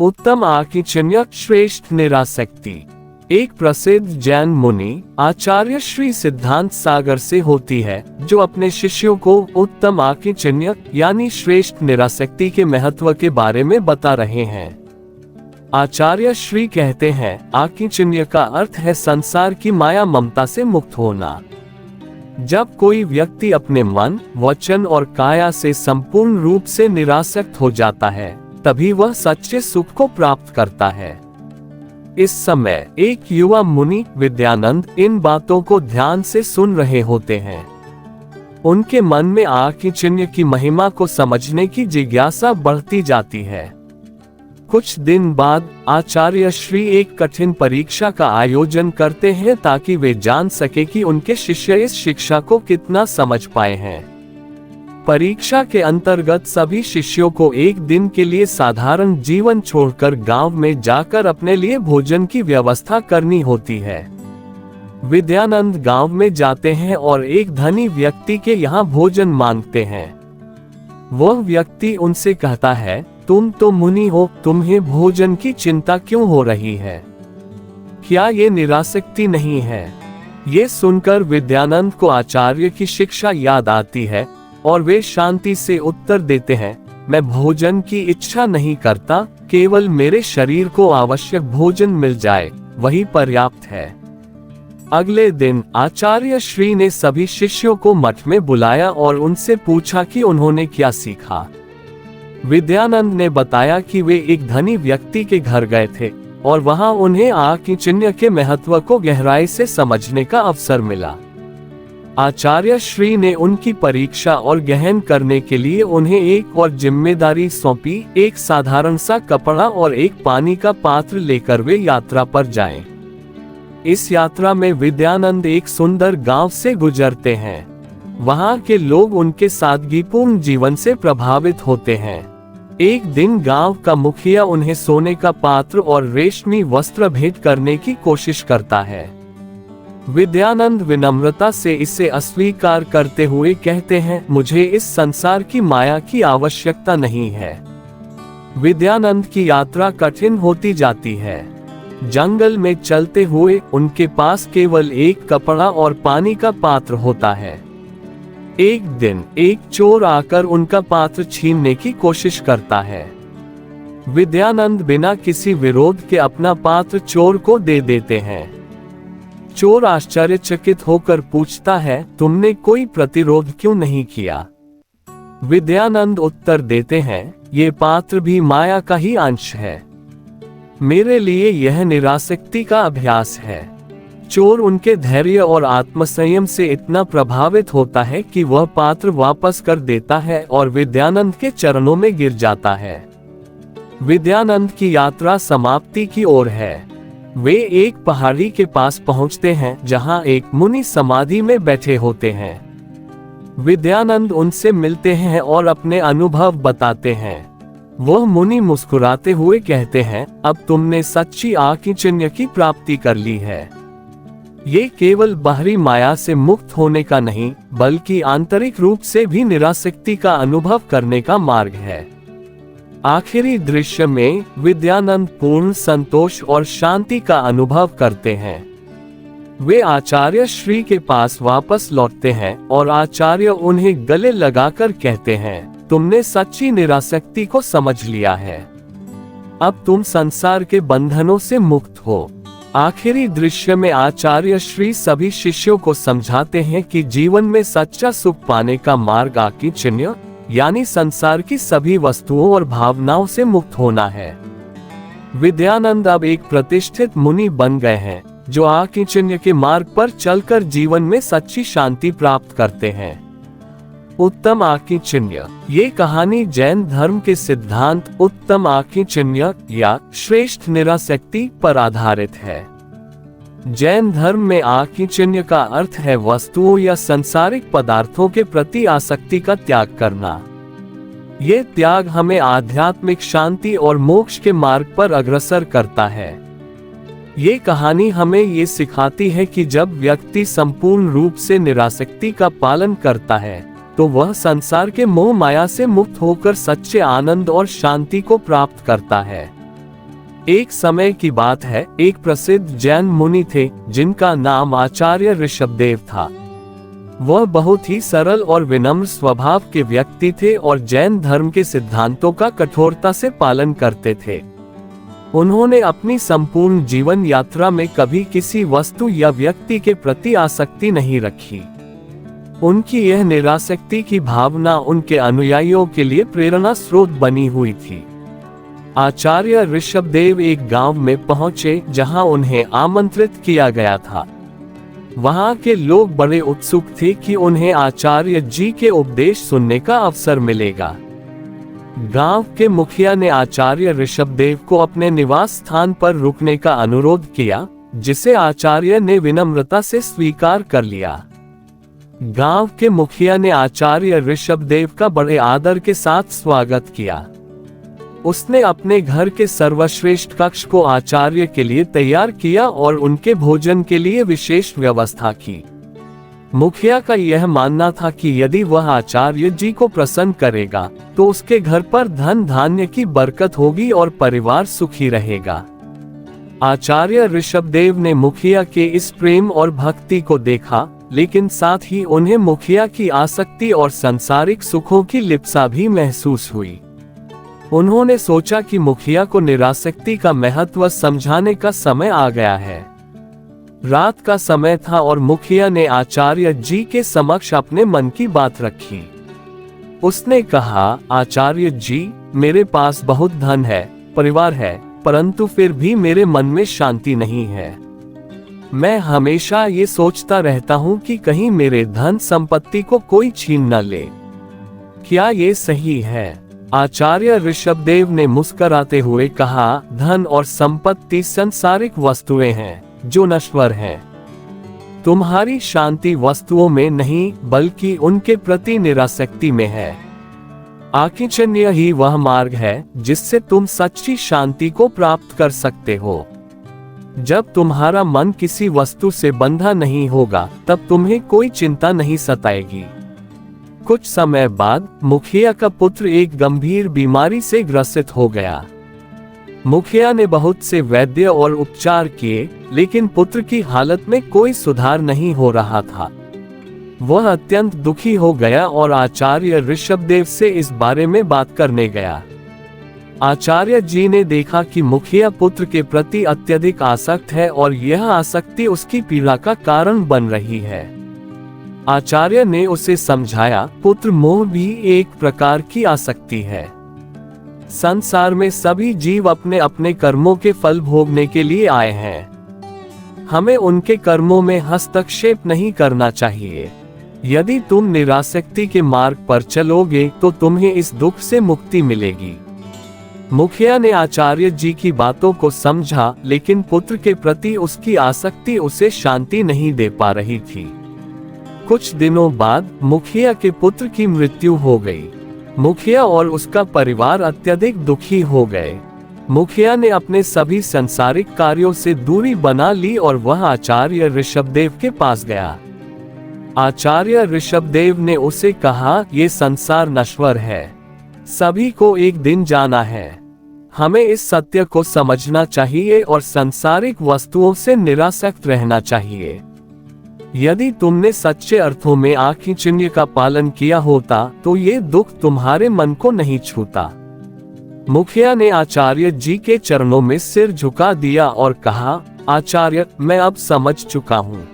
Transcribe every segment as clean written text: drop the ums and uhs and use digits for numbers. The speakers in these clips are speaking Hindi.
उत्तम आकिंचन्य श्रेष्ठ निरासक्ति एक प्रसिद्ध जैन मुनि आचार्य श्री सिद्धांत सागर से होती है, जो अपने शिष्यों को उत्तम आकिंचन्य यानी श्रेष्ठ निरासक्ति के महत्व के बारे में बता रहे हैं। आचार्य श्री कहते हैं, आकिंचन्य का अर्थ है संसार की माया ममता से मुक्त होना। जब कोई व्यक्ति अपने मन, वचन और काया से संपूर्ण रूप से निरासक्त हो जाता है, तभी वह सच्चे सुख को प्राप्त करता है। इस समय एक युवा मुनि विद्यानंद इन बातों को ध्यान से सुन रहे होते हैं। उनके मन में आकिंचन्य की महिमा को समझने की जिज्ञासा बढ़ती जाती है। कुछ दिन बाद आचार्य श्री एक कठिन परीक्षा का आयोजन करते हैं, ताकि वे जान सके कि उनके शिष्य इस शिक्षा को कितना समझ पाए हैं। परीक्षा के अंतर्गत सभी शिष्यों को एक दिन के लिए साधारण जीवन छोड़कर गांव में जाकर अपने लिए भोजन की व्यवस्था करनी होती है। विद्यानंद गांव में जाते हैं और एक धनी व्यक्ति के यहाँ भोजन मांगते हैं। वह व्यक्ति उनसे कहता है, तुम तो मुनि हो, तुम्हें भोजन की चिंता क्यों हो रही है? क्या ये निरासक्ति नहीं है? ये सुनकर विद्यानंद को आचार्य की शिक्षा याद आती है और वे शांति से उत्तर देते हैं, मैं भोजन की इच्छा नहीं करता, केवल मेरे शरीर को आवश्यक भोजन मिल जाए वही पर्याप्त है। अगले दिन आचार्य श्री ने सभी शिष्यों को मठ में बुलाया और उनसे पूछा कि उन्होंने क्या सीखा। विद्यानंद ने बताया कि वे एक धनी व्यक्ति के घर गए थे और वहां उन्हें आकिंचन्य के महत्व को गहराई से समझने का अवसर मिला। आचार्य श्री ने उनकी परीक्षा और गहन करने के लिए उन्हें एक और जिम्मेदारी सौंपी, एक साधारण सा कपड़ा और एक पानी का पात्र लेकर वे यात्रा पर जाएं। इस यात्रा में विद्यानंद एक सुंदर गांव से गुजरते हैं। वहां के लोग उनके सादगीपूर्ण जीवन से प्रभावित होते हैं। एक दिन गांव का मुखिया उन्हें सोने का पात्र और रेशमी वस्त्र भेंट करने की कोशिश करता है। विद्यानंद विनम्रता से इसे अस्वीकार करते हुए कहते हैं, मुझे इस संसार की माया की आवश्यकता नहीं है। विद्यानंद की यात्रा कठिन होती जाती है। जंगल में चलते हुए उनके पास केवल एक कपड़ा और पानी का पात्र होता है। एक दिन एक चोर आकर उनका पात्र छीनने की कोशिश करता है। विद्यानंद बिना किसी विरोध के अपना पात्र चोर को दे देते हैं। चोर आश्चर्यचकित होकर पूछता है, तुमने कोई प्रतिरोध क्यों नहीं किया? विद्यानंद उत्तर देते हैं, ये पात्र भी माया का ही अंश है। मेरे लिए यह निरासक्ति का अभ्यास है। चोर उनके धैर्य और आत्मसंयम से इतना प्रभावित होता है कि वह पात्र वापस कर देता है और विद्यानंद के चरणों में गिर जाता है। विद्यानंद की यात्रा समाप्ति की ओर है। वे एक पहाड़ी के पास पहुंचते हैं, जहां एक मुनि समाधि में बैठे होते हैं। विद्यानंद उनसे मिलते हैं और अपने अनुभव बताते हैं। वह मुनि मुस्कुराते हुए कहते हैं, अब तुमने सच्ची आकिंचन्य की प्राप्ति कर ली है। ये केवल बाहरी माया से मुक्त होने का नहीं, बल्कि आंतरिक रूप से भी निरासक्ति का अनुभव करने का मार्ग है। आखिरी दृश्य में विद्यानंद पूर्ण संतोष और शांति का अनुभव करते हैं। वे आचार्य श्री के पास वापस लौटते हैं और आचार्य उन्हें गले लगाकर कहते हैं, तुमने सच्ची निरासक्ति को समझ लिया है। अब तुम संसार के बंधनों से मुक्त हो। आखिरी दृश्य में आचार्य श्री सभी शिष्यों को समझाते हैं कि जीवन में सच्चा सुख पाने का मार्ग आकिंचन्य यानी संसार की सभी वस्तुओं और भावनाओं से मुक्त होना है। विद्यानंद अब एक प्रतिष्ठित मुनि बन गए हैं, जो आकिंचन्य के मार्ग पर चलकर जीवन में सच्ची शांति प्राप्त करते हैं। उत्तम आकिंचन्य ये कहानी जैन धर्म के सिद्धांत उत्तम आकिंचन्य या श्रेष्ठ निरासक्ति पर आधारित है। जैन धर्म में आकिंचन्य का अर्थ है वस्तुओं या सांसारिक पदार्थों के प्रति आसक्ति का त्याग करना। ये त्याग हमें आध्यात्मिक शांति और मोक्ष के मार्ग पर अग्रसर करता है। ये कहानी हमें ये सिखाती है कि जब व्यक्ति संपूर्ण रूप से निरासक्ति का पालन करता है, तो वह संसार के मोह माया से मुक्त होकर सच्चे आनंद और शांति को प्राप्त करता है। एक समय की बात है, एक प्रसिद्ध जैन मुनि थे जिनका नाम आचार्य ऋषभदेव था। वह बहुत ही सरल और विनम्र स्वभाव के व्यक्ति थे और जैन धर्म के सिद्धांतों का कठोरता से पालन करते थे। उन्होंने अपनी संपूर्ण जीवन यात्रा में कभी किसी वस्तु या व्यक्ति के प्रति आसक्ति नहीं रखी। उनकी यह निरासक्ति की भावना उनके अनुयायियों के लिए प्रेरणा स्रोत बनी हुई थी। आचार्य ऋषभदेव एक गांव में पहुंचे जहां उन्हें आमंत्रित किया गया था। वहां के लोग बड़े उत्सुक थे कि उन्हें आचार्य जी के उपदेश सुनने का अवसर मिलेगा। गांव के मुखिया ने आचार्य ऋषभदेव को अपने निवास स्थान पर रुकने का अनुरोध किया, जिसे आचार्य ने विनम्रता से स्वीकार कर लिया। गांव के मुखिया ने आचार्य ऋषभदेव का बड़े आदर के साथ स्वागत किया। उसने अपने घर के सर्वश्रेष्ठ कक्ष को आचार्य के लिए तैयार किया और उनके भोजन के लिए विशेष व्यवस्था की। मुखिया का यह मानना था कि यदि वह आचार्य जी को प्रसन्न करेगा तो उसके घर पर धन धान्य की बरकत होगी और परिवार सुखी रहेगा। आचार्य ऋषभदेव ने मुखिया के इस प्रेम और भक्ति को देखा, लेकिन साथ ही उन्हें मुखिया की आसक्ति और सांसारिक सुखों की लिप्सा भी महसूस हुई। उन्होंने सोचा कि मुखिया को निरासक्ति का महत्व समझाने का समय आ गया है। रात का समय था और मुखिया ने आचार्य जी के समक्ष अपने मन की बात रखी। उसने कहा, आचार्य जी, मेरे पास बहुत धन है, परिवार है, परंतु फिर भी मेरे मन में शांति नहीं है। मैं हमेशा ये सोचता रहता हूँ कि कहीं मेरे धन संपत्ति को कोई छीन न ले। क्या ये सही है? आचार्य ऋषभदेव ने मुस्कुराते हुए कहा, धन और संपत्ति सांसारिक वस्तुएं हैं जो नश्वर हैं। तुम्हारी शांति वस्तुओं में नहीं बल्कि उनके प्रति निरासक्ति में है। आकिंचन्य ही वह मार्ग है जिससे तुम सच्ची शांति को प्राप्त कर सकते हो। जब तुम्हारा मन किसी वस्तु से बंधा नहीं होगा तब तुम्हें कोई चिंता नहीं सताएगी। कुछ समय बाद मुखिया का पुत्र एक गंभीर बीमारी से ग्रसित हो गया। मुखिया ने बहुत से वैद्य और उपचार किए, लेकिन पुत्र की हालत में कोई सुधार नहीं हो रहा था। वह अत्यंत दुखी हो गया और आचार्य ऋषभदेव से इस बारे में बात करने गया। आचार्य जी ने देखा कि मुखिया पुत्र के प्रति अत्यधिक आसक्त है और यह आसक्ति उसकी पीड़ा का कारण बन रही है। आचार्य ने उसे समझाया, पुत्र, मोह भी एक प्रकार की आसक्ति है। संसार में सभी जीव अपने अपने कर्मों के फल भोगने के लिए आए हैं। हमें उनके कर्मों में हस्तक्षेप नहीं करना चाहिए। यदि तुम निरासक्ति के मार्ग पर चलोगे तो तुम्हें इस दुख से मुक्ति मिलेगी। मुखिया ने आचार्य जी की बातों को समझा, लेकिन पुत्र के प्रति उसकी आसक्ति उसे शांति नहीं दे पा रही थी। कुछ दिनों बाद मुखिया के पुत्र की मृत्यु हो गई। मुखिया और उसका परिवार अत्यधिक दुखी हो गए। मुखिया ने अपने सभी सांसारिक कार्यों से दूरी बना ली और वह आचार्य ऋषभदेव के पास गया। आचार्य ऋषभदेव ने उसे कहा, ये संसार नश्वर है, सभी को एक दिन जाना है। हमें इस सत्य को समझना चाहिए और सांसारिक वस्तुओं से निरासक्त रहना चाहिए। यदि तुमने सच्चे अर्थों में आकिंचन्य का पालन किया होता तो ये दुख तुम्हारे मन को नहीं छूता। मुखिया ने आचार्य जी के चरणों में सिर झुका दिया और कहा, आचार्य, मैं अब समझ चुका हूँ।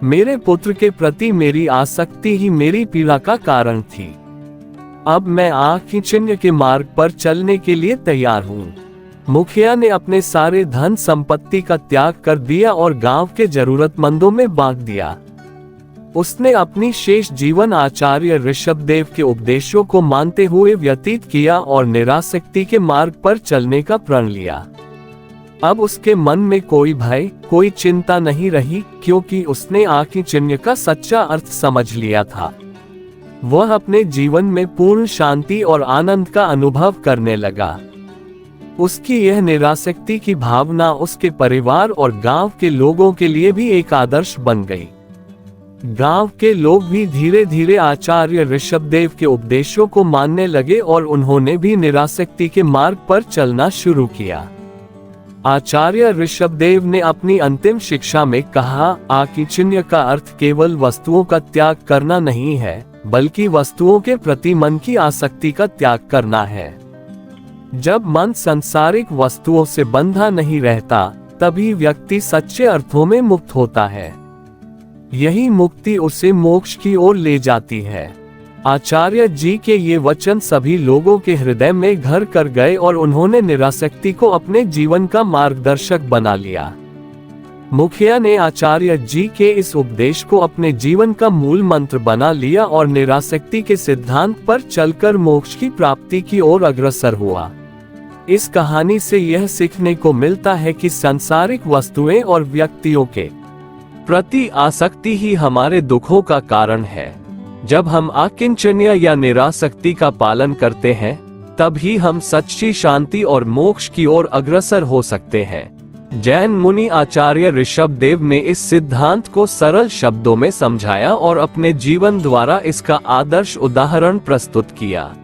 मेरे पुत्र के प्रति मेरी आसक्ति ही मेरी पीड़ा का कारण थी। अब मैं आकिंचन्य के मार्ग पर चलने के लिए तैयार हूँ। मुखिया ने अपने सारे धन संपत्ति का त्याग कर दिया और गांव के जरूरतमंदों में बांट दिया। उसने अपनी शेष जीवन आचार्य ऋषभदेव के उपदेशों को मानते हुए व्यतीत किया और निरासक्ति के मार्ग पर चलने का प्रण लिया। अब उसके मन में कोई भय, कोई चिंता नहीं रही, क्योंकि उसने आकिंचन्य का सच्चा अर्थ समझ लिया था। वह अपने जीवन में पूर्ण शांति और आनंद का अनुभव करने लगा। उसकी यह निरासक्ति की भावना उसके परिवार और गांव के लोगों के लिए भी एक आदर्श बन गई। गांव के लोग भी धीरे धीरे आचार्य ऋषभदेव के उपदेशों को मानने लगे और उन्होंने भी निरासक्ति के मार्ग पर चलना शुरू किया। आचार्य ऋषभदेव ने अपनी अंतिम शिक्षा में कहा, आकिंचन्य का अर्थ केवल वस्तुओं का त्याग करना नहीं है, बल्कि वस्तुओं के प्रति मन की आसक्ति का त्याग करना है। जब मन सांसारिक वस्तुओं से बंधा नहीं रहता, तभी व्यक्ति सच्चे अर्थों में मुक्त होता है। यही मुक्ति उसे मोक्ष की ओर ले जाती है। आचार्य जी के ये वचन सभी लोगों के हृदय में घर कर गए और उन्होंने निरासक्ति को अपने जीवन का मार्गदर्शक बना लिया। मुखिया ने आचार्य जी के इस उपदेश को अपने जीवन का मूल मंत्र बना लिया और निरासक्ति के सिद्धांत पर चलकर मोक्ष की प्राप्ति की ओर अग्रसर हुआ। इस कहानी से यह सीखने को मिलता है कि सांसारिक वस्तुएं और व्यक्तियों के प्रति आसक्ति ही हमारे दुखों का कारण है। जब हम आकिंचन्य या निरासक्ति का पालन करते हैं, तब ही हम सच्ची शांति और मोक्ष की ओर अग्रसर हो सकते हैं। जैन मुनि आचार्य ऋषभदेव ने इस सिद्धांत को सरल शब्दों में समझाया और अपने जीवन द्वारा इसका आदर्श उदाहरण प्रस्तुत किया।